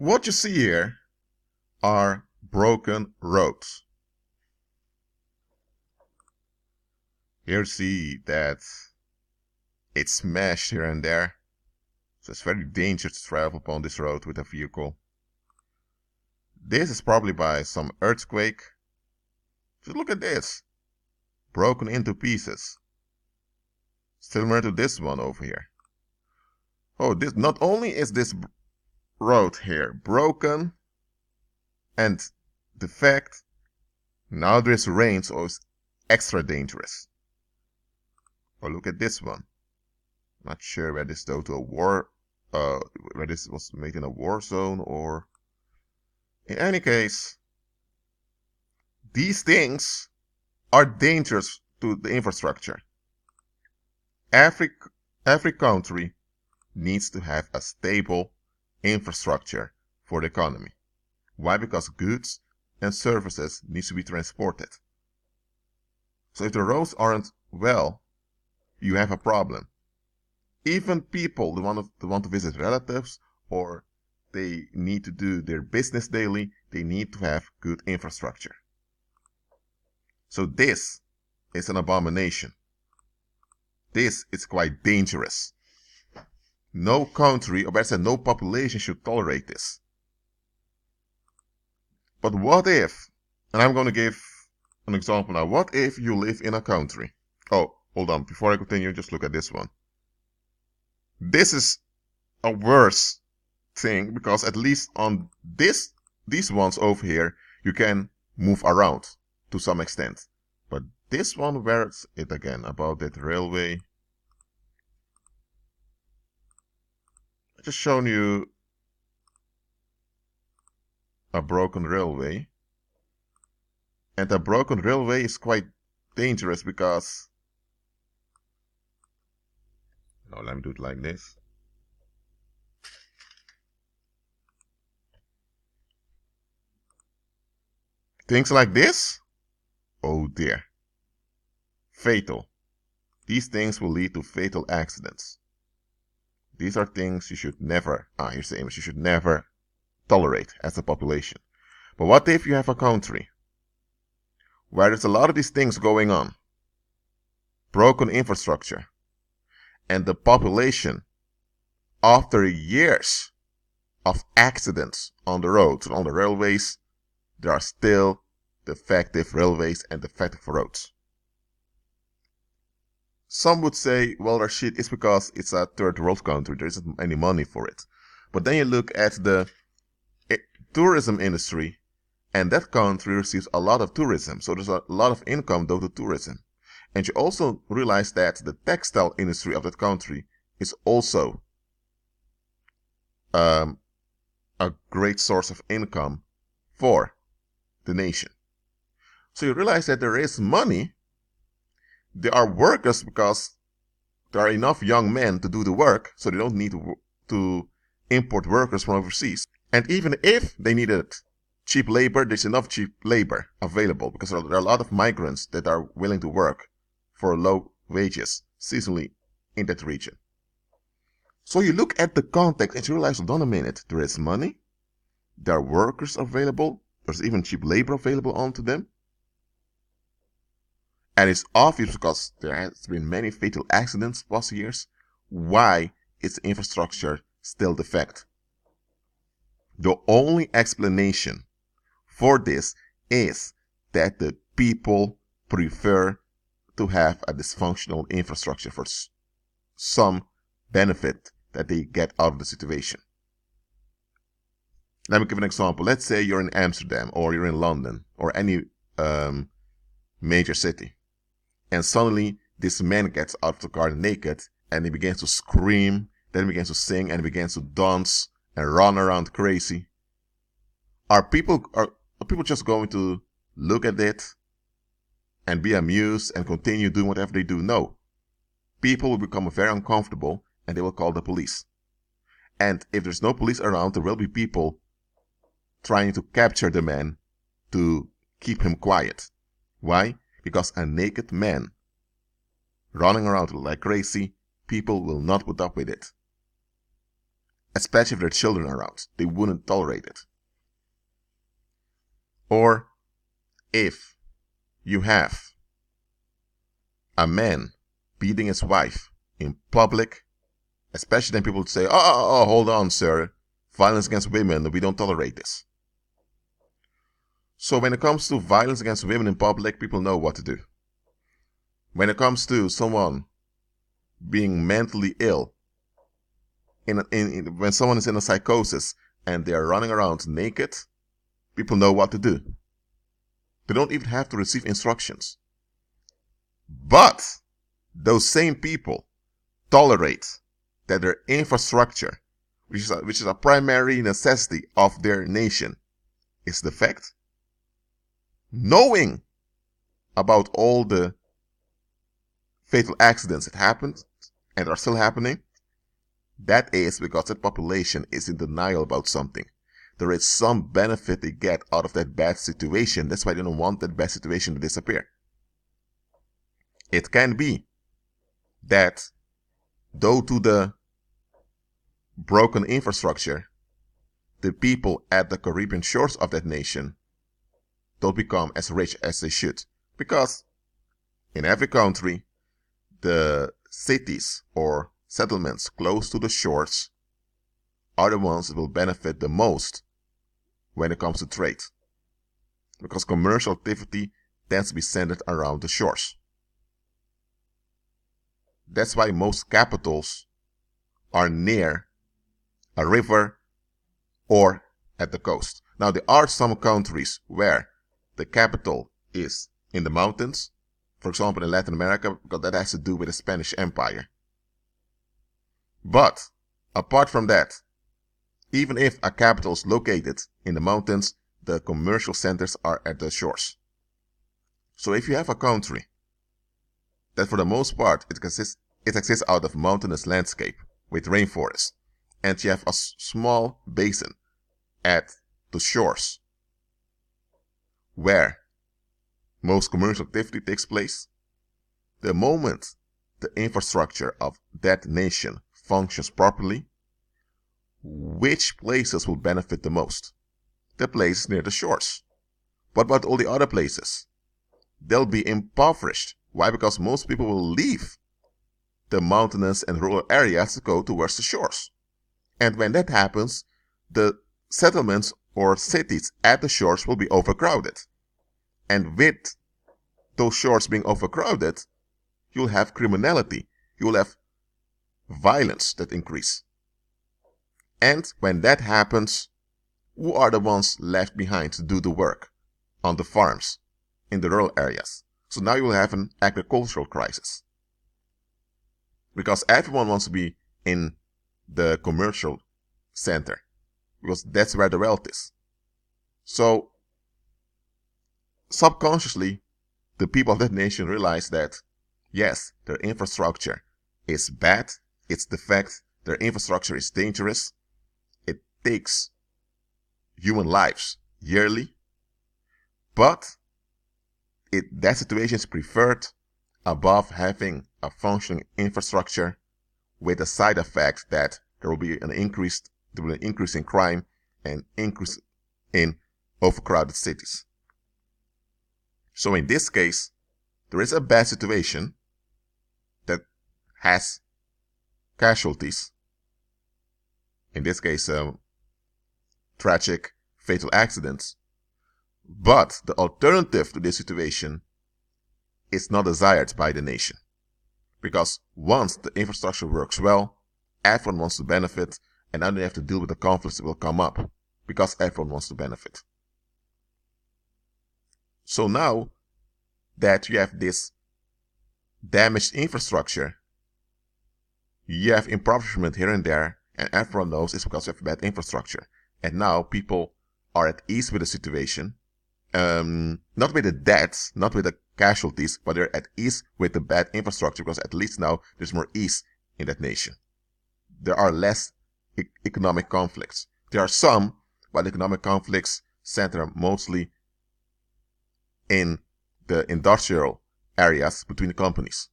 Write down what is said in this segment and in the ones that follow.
What you see here are broken roads. Here you see that it's smashed here and there. So it's very dangerous to travel upon this road with a vehicle. This is probably by some earthquake. Just look at this. Broken into pieces. Similar to this one over here. Oh, this not only is this road here broken and defect, now there's rain, so it's extra dangerous. Or look at this one. Not sure where this go to a war, where this was made in a war zone, or in any case, these things are dangerous to the infrastructure. Every country needs to have a stable infrastructure for the economy. Why? Because goods and services need to be transported. So if the roads aren't well, you have a problem. Even people who want to visit relatives or they need to do their business daily, they need to have good infrastructure. So this is an abomination. This is quite dangerous. No country, or better said, no population should tolerate this. But what if, and I'm going to give an example now, what if you live in a country? Oh, hold on, before I continue, just look at this one. This is a worse thing, because at least on these ones over here, you can move around to some extent. But this one, where's it again? About that railway. I just shown you a broken railway. And a broken railway is quite dangerous because... Now let me do it like this. Things like this? Oh dear. Fatal. These things will lead to fatal accidents. These are things you should never, here's the image, you should never tolerate as a population. But what if you have a country where there's a lot of these things going on? Broken infrastructure. And the population, after years of accidents on the roads and on the railways, there are still defective railways and defective roads. Some would say, well, their shit is because it's a third world country. There isn't any money for it. But then you look at the tourism industry, and that country receives a lot of tourism. So there's a lot of income due to tourism. And you also realize that the textile industry of that country is also a great source of income for the nation. So you realize that there is money. There are workers because there are enough young men to do the work, so they don't need to import workers from overseas. And even if they needed cheap labor, there's enough cheap labor available because there are a lot of migrants that are willing to work for low wages seasonally in that region. So you look at the context and you realize, hold on a minute, there is money, there are workers available, there's even cheap labor available onto them. And it's obvious because there has been many fatal accidents past years. Why is the infrastructure still defect? The only explanation for this is that the people prefer to have a dysfunctional infrastructure for some benefit that they get out of the situation. Let me give an example. Let's say you're in Amsterdam or you're in London or any major city. And suddenly this man gets out of the car naked and he begins to scream, then he begins to sing and he begins to dance and run around crazy. Are people just going to look at it and be amused and continue doing whatever they do? No. People will become very uncomfortable and they will call the police. And if there's no police around, there will be people trying to capture the man to keep him quiet. Why? Because a naked man running around like crazy, people will not put up with it. especially if there are children around. They wouldn't tolerate it. Or if you have a man beating his wife in public, especially then people would say, oh, hold on, sir. Violence against women, we don't tolerate this. So when it comes to violence against women in public, people know what to do. When it comes to someone being mentally ill, when someone is in a psychosis and they are running around naked, people know what to do. They don't even have to receive instructions. But those same people tolerate that their infrastructure, which is a primary necessity of their nation, is defect, knowing about all the fatal accidents that happened and are still happening. That is because that population is in denial about something. There is some benefit they get out of that bad situation. That's why they don't want that bad situation to disappear. It can be that due to the broken infrastructure, the people at the Caribbean shores of that nation don't become as rich as they should. Because in every country, the cities or settlements close to the shores are the ones that will benefit the most when it comes to trade. Because commercial activity tends to be centered around the shores. That's why most capitals are near a river or at the coast. Now, there are some countries where the capital is in the mountains, for example in Latin America, because that has to do with the Spanish Empire. But apart from that, even if a capital is located in the mountains, the commercial centers are at the shores. So if you have a country that for the most part it exists out of mountainous landscape with rainforest, and you have a small basin at the shores where most commercial activity takes place, the moment the infrastructure of that nation functions properly, which places will benefit the most? The places near the shores. What about all the other places? They'll be impoverished. Why? Because most people will leave the mountainous and rural areas to go towards the shores. And when that happens, the settlements or cities at the shores will be overcrowded. And with those shores being overcrowded, you'll have criminality. You'll have violence that increase. And when that happens, who are the ones left behind to do the work on the farms in the rural areas? So now you will have an agricultural crisis. Because everyone wants to be in the commercial center, because that's where the wealth is. So subconsciously, the people of that nation realize that, yes, their infrastructure is bad, it's defect, their infrastructure is dangerous, it takes human lives yearly, but that situation is preferred above having a functioning infrastructure with the side effect that there will be an increase in crime and increase in overcrowded cities. So in this case, there is a bad situation that has casualties. In this case, tragic, fatal accidents. But the alternative to this situation is not desired by the nation. Because once the infrastructure works well, everyone wants to benefit, and now they have to deal with the conflicts that will come up, because everyone wants to benefit. So now that you have this damaged infrastructure, you have impoverishment here and there, and everyone knows it's because you have bad infrastructure. And now people are at ease with the situation, not with the deaths, not with the casualties, but they're at ease with the bad infrastructure, because at least now there's more ease in that nation. There are less economic conflicts. There are some, but economic conflicts center mostly in the industrial areas between the companies.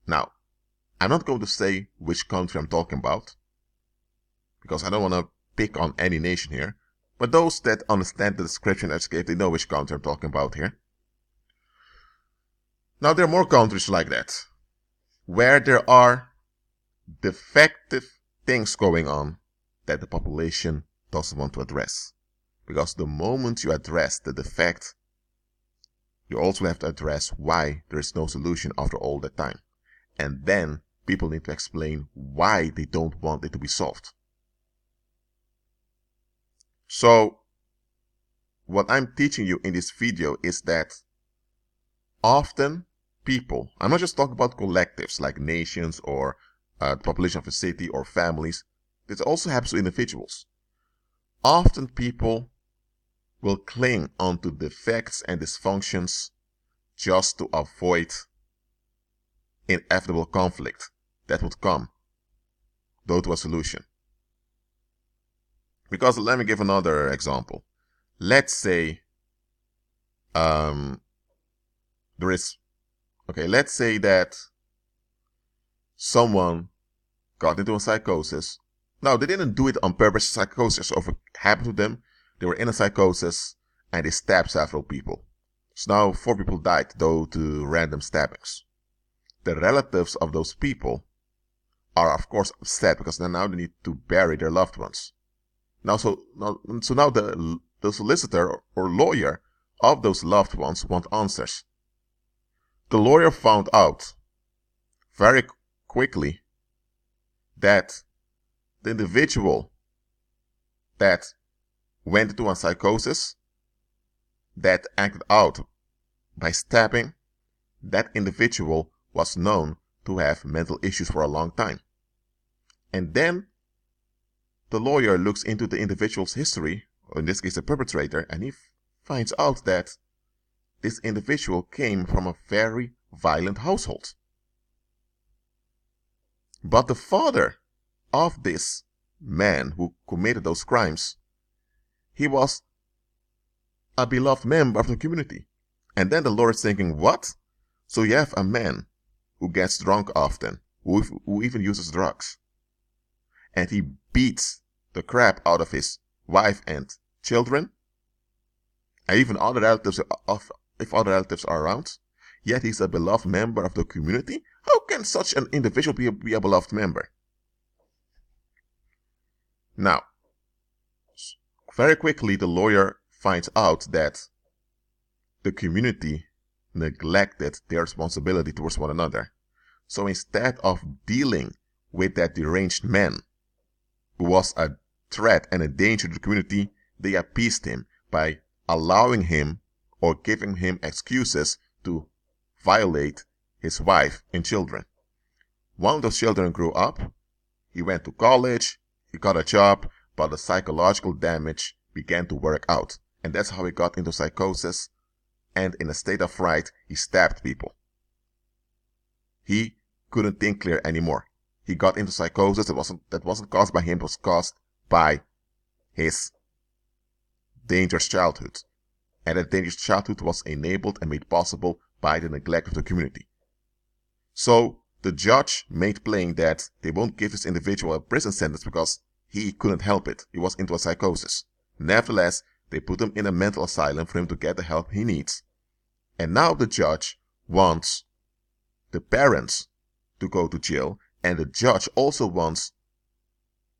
Now, I'm not going to say which country I'm talking about, because I don't want to pick on any nation here. But those that understand the description I just gave, they know which country I'm talking about here. Now, there are more countries like that, where there are defective things going on that the population doesn't want to address. Because the moment you address the defect, you also have to address why there is no solution after all that time. And then people need to explain why they don't want it to be solved. So, what I'm teaching you in this video is that often people, I'm not just talking about collectives like nations or the population of a city or families, this also happens to individuals. Often people will cling onto defects and dysfunctions just to avoid inevitable conflict that would come, though to a solution. Because let me give another example. Let's say let's say that someone got into a psychosis. Now, they didn't do it on purpose. Psychosis happened to them. They were in a psychosis and they stabbed several people. So now 4 people died due to random stabbings. The relatives of those people are of course upset because now they need to bury their loved ones. Now the solicitor or lawyer of those loved ones want answers. The lawyer found out very quickly that the individual that went into a psychosis, that acted out by stabbing, that individual was known to have mental issues for a long time. And then the lawyer looks into the individual's history, or in this case the perpetrator, and he finds out that this individual came from a very violent household. But the father of this man who committed those crimes, he was a beloved member of the community. And then the lawyer is thinking, what? So you have a man who gets drunk often, who even uses drugs, and he beats the crap out of his wife and children, and even other relatives, if other relatives are around, yet he's a beloved member of the community? How can such an individual be a beloved member? Now, very quickly the lawyer finds out that the community neglected their responsibility towards one another. So instead of dealing with that deranged man who was a threat and a danger to the community, they appeased him by allowing him or giving him excuses to violate his wife and children. One of those children grew up, he went to college, he got a job, but the psychological damage began to work out. And that's how he got into psychosis, and in a state of fright, he stabbed people. He couldn't think clear anymore. He got into psychosis that wasn't caused by him, it was caused by his dangerous childhood. And that dangerous childhood was enabled and made possible by the neglect of the community. So the judge made plain that they won't give this individual a prison sentence because he couldn't help it. He was into a psychosis. Nevertheless, they put him in a mental asylum for him to get the help he needs. And now the judge wants the parents to go to jail, and the judge also wants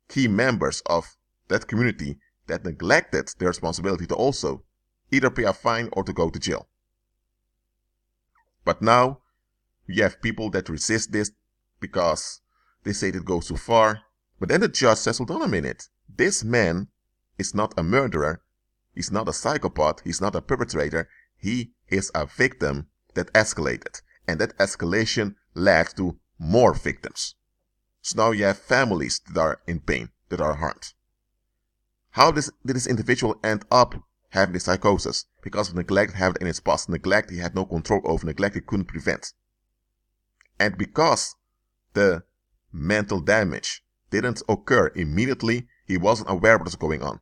key members of that community that neglected their responsibility to also either pay a fine or to go to jail. But now we have people that resist this because they say it goes too far. But then the judge says, hold on a minute, this man is not a murderer, he's not a psychopath, he's not a perpetrator, he is a victim that escalated. And that escalation led to more victims. So now you have families that are in pain, that are harmed. How did this individual end up having this psychosis? Because of neglect had in his past. Neglect he had no control over, neglect he couldn't prevent. And because the mental damage didn't occur immediately, he wasn't aware of what was going on.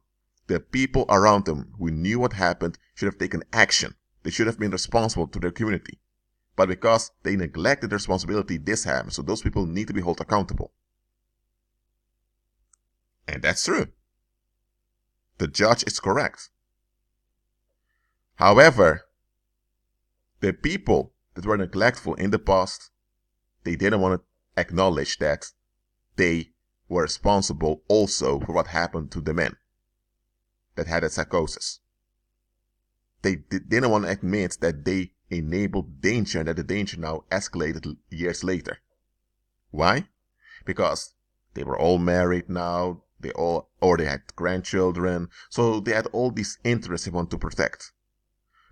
The people around him who knew what happened should have taken action. They should have been responsible to their community. but because they neglected their responsibility, this happened. So those people need to be held accountable. And that's true. The judge is correct. However, the people that were neglectful in the past, they didn't want to acknowledge that they were responsible also for what happened to the men that had a psychosis. They didn't want to admit that they enabled danger and that the danger now escalated years later. Why? Because they were all married now, they had grandchildren, so they had all these interests they want to protect.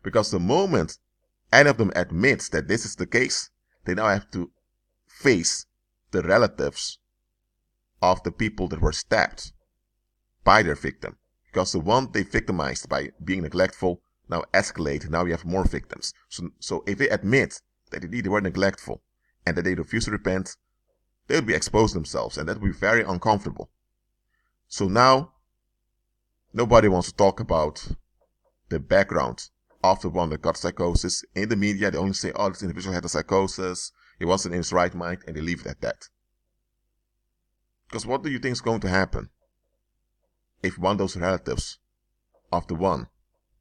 Because the moment any of them admits that this is the case, they now have to face the relatives of the people that were stabbed by their victim. Because the one they victimized by being neglectful now escalate, now you have more victims. So if they admit that indeed they were neglectful and that they refuse to repent, they will be exposed themselves, and that will be very uncomfortable. So now, nobody wants to talk about the background of the one that got psychosis. In the media, they only say, oh, this individual had a psychosis, he wasn't in his right mind, and they leave it at that. Because what do you think is going to happen if one of those relatives of one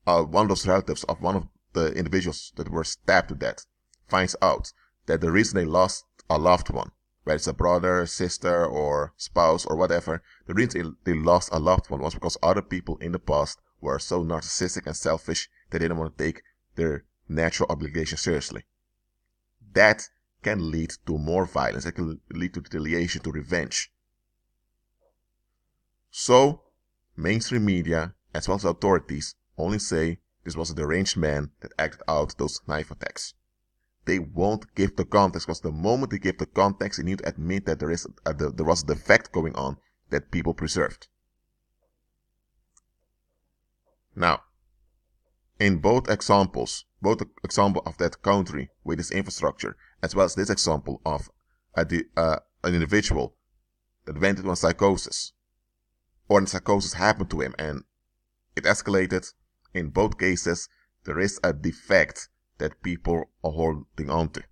of the individuals that were stabbed to death finds out that the reason they lost a loved one, whether it's a brother, sister, or spouse, or whatever, the reason they lost a loved one was because other people in the past were so narcissistic and selfish they didn't want to take their natural obligation seriously. That can lead to more violence. It can lead to retaliation, to revenge. So, mainstream media, as well as authorities, only say this was a deranged man that acted out those knife attacks. They won't give the context, because the moment they give the context, they need to admit that there was a defect going on that people preserved. Now, in both examples of that country with its infrastructure, as well as this example of an individual that went into a psychosis, or the psychosis happened to him and it escalated, in both cases, there is a defect that people are holding on to.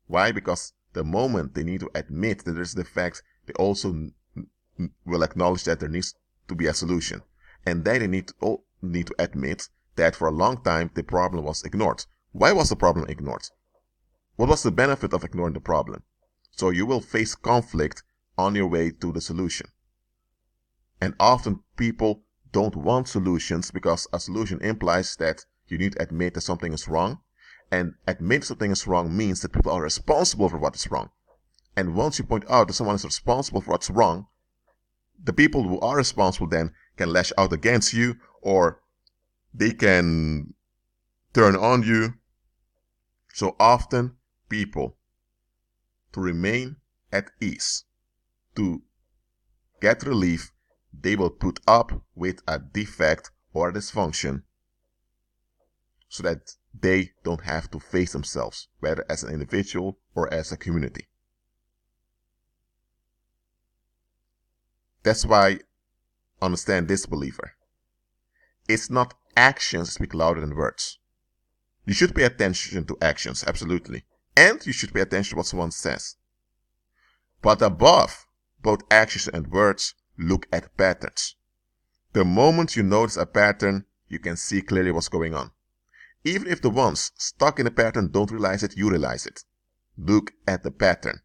Why? Because the moment they need to admit that there's a defect, they also will acknowledge that there needs to be a solution. And then they need to admit that for a long time the problem was ignored. Why was the problem ignored? What was the benefit of ignoring the problem? So you will face conflict on your way to the solution. And often people don't want solutions because a solution implies that you need to admit that something is wrong. And admit something is wrong means that people are responsible for what is wrong. And once you point out that someone is responsible for what's wrong, the people who are responsible then can lash out against you, or they can turn on you. So often people, to remain at ease, to get relief, they will put up with a defect or a dysfunction so that they don't have to face themselves, whether as an individual or as a community. That's why, understand this, believer. It's not actions that speak louder than words. You should pay attention to actions, absolutely. And you should pay attention to what someone says. But above both actions and words, look at patterns. The moment you notice a pattern, you can see clearly what's going on. Even if the ones stuck in the pattern don't realize it, you realize it. Look at the pattern.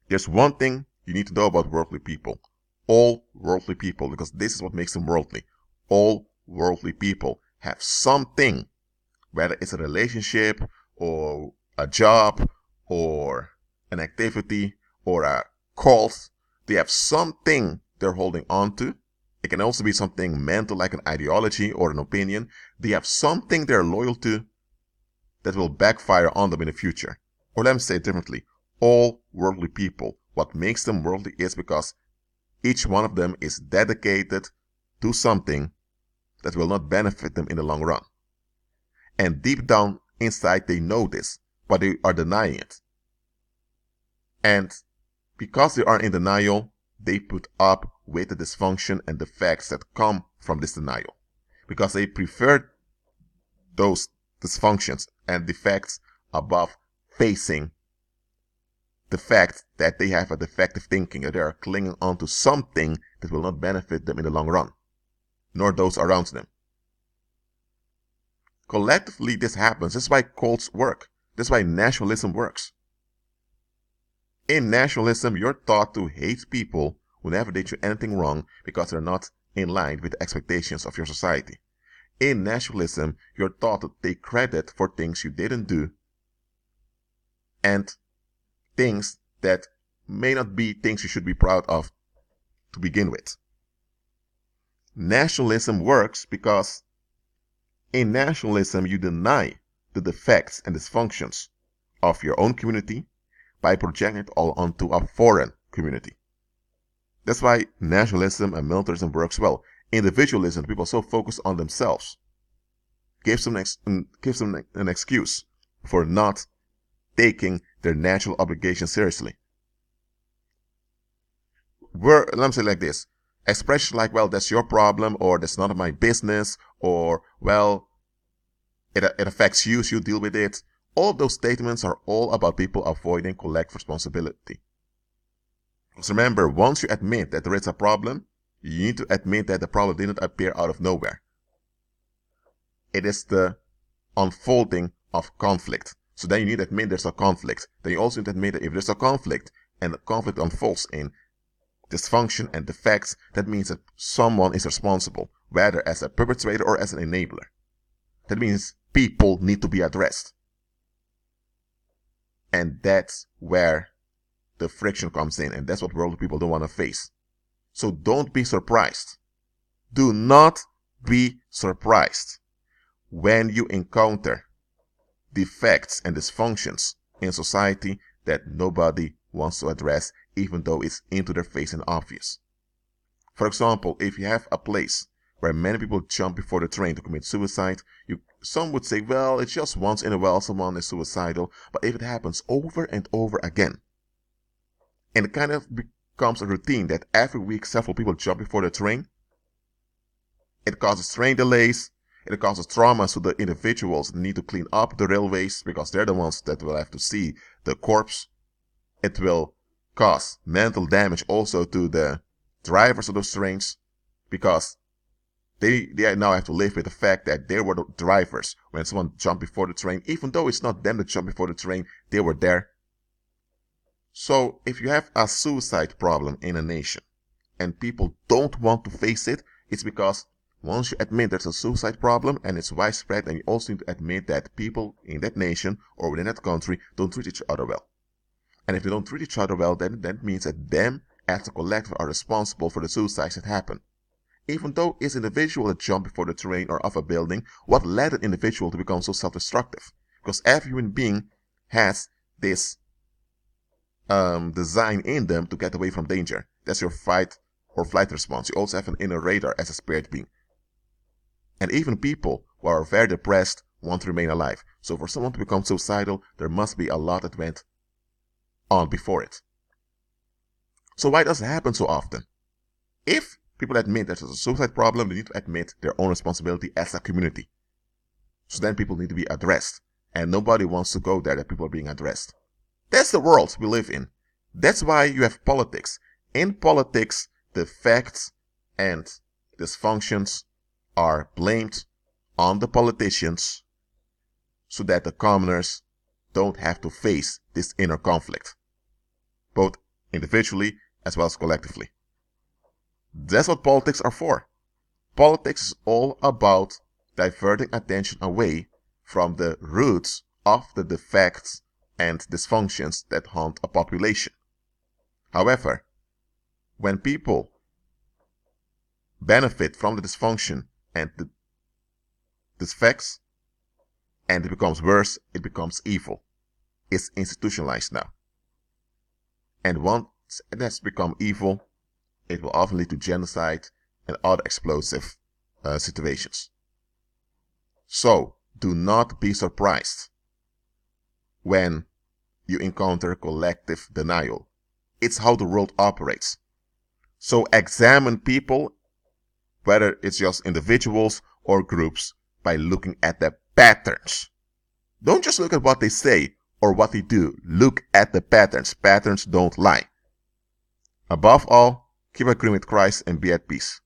There's one thing you need to know about worldly people. All worldly people, because this is what makes them worldly. All worldly people have something, whether it's a relationship or a job or an activity or a cult, they have something they're holding on to. It can also be something mental, like an ideology or an opinion. They have something they're loyal to that will backfire on them in the future. Or let me say it differently. All worldly people, what makes them worldly is because each one of them is dedicated to something that will not benefit them in the long run. And deep down inside, they know this, but they are denying it. And because they are in denial, they put up with the dysfunction and defects that come from this denial. Because they prefer those dysfunctions and defects above facing the fact that they have a defective thinking, that they are clinging on to something that will not benefit them in the long run, nor those around them. Collectively, this happens. This is why cults work. This is why nationalism works. In nationalism, you're taught to hate people who never did you anything wrong because they're not in line with the expectations of your society. In nationalism, you're taught to take credit for things you didn't do and things that may not be things you should be proud of to begin with. Nationalism works because in nationalism you deny the defects and dysfunctions of your own community by projecting it all onto a foreign community. That's why nationalism and militarism works well. Individualism, people are so focused on themselves, gives them an excuse for not taking their natural obligations seriously. Let me say like this. Expressions like, well, that's your problem, or that's none of my business, or, well, it affects you, so you deal with it. All of those statements are all about people avoiding collective responsibility. Because remember, once you admit that there is a problem, you need to admit that the problem didn't appear out of nowhere. It is the unfolding of conflict. So then you need to admit there's a conflict. Then you also need to admit that if there's a conflict and the conflict unfolds in dysfunction and defects, that means that someone is responsible, whether as a perpetrator or as an enabler. That means people need to be addressed. And that's where the friction comes in, and that's what worldly people don't want to face. So don't be surprised. Do not be surprised when you encounter defects and dysfunctions in society that nobody wants to address, even though it's into their face and obvious. For example, if you have a place where many people jump before the train to commit suicide, some would say, well, it's just once in a while someone is suicidal, but if it happens over and over again, and it kind of becomes a routine that every week several people jump before the train, it causes train delays, it causes trauma to the individuals that need to clean up the railways because they're the ones that will have to see the corpse. It will cause mental damage also to the drivers of those trains because they now have to live with the fact that they were the drivers when someone jumped before the train, even though it's not them that jumped before the train, they were there. So if you have a suicide problem in a nation and people don't want to face it, it's because once you admit there's a suicide problem and it's widespread, and you also need to admit that people in that nation or within that country don't treat each other well. And if they don't treat each other well, then that means that them as a collective are responsible for the suicides that happen. Even though it's an individual that jumped before the train or off a building, what led an individual to become so self-destructive? Because every human being has this design in them to get away from danger. That's your fight or flight response. You also have an inner radar as a spirit being. And even people who are very depressed want to remain alive. So for someone to become suicidal, there must be a lot that went on before it. So why does it happen so often? If people admit there's a suicide problem, they need to admit their own responsibility as a community. So then people need to be addressed. And nobody wants to go there that people are being addressed. That's the world we live in. That's why you have politics. In politics, the facts and dysfunctions are blamed on the politicians so that the commoners don't have to face this inner conflict, both individually as well as collectively. That's what politics are for. Politics is all about diverting attention away from the roots of the defects and dysfunctions that haunt a population. However, when people benefit from the dysfunction and the defects, and it becomes worse, it becomes evil. It's institutionalized now. And once it has become evil, it will often lead to genocide and other explosive situations. So, do not be surprised when you encounter collective denial. It's how the world operates. So examine people, whether it's just individuals or groups, by looking at their patterns. Don't just look at what they say or what they do. Look at the patterns. Patterns don't lie. Above all, keep agreeing with Christ and be at peace.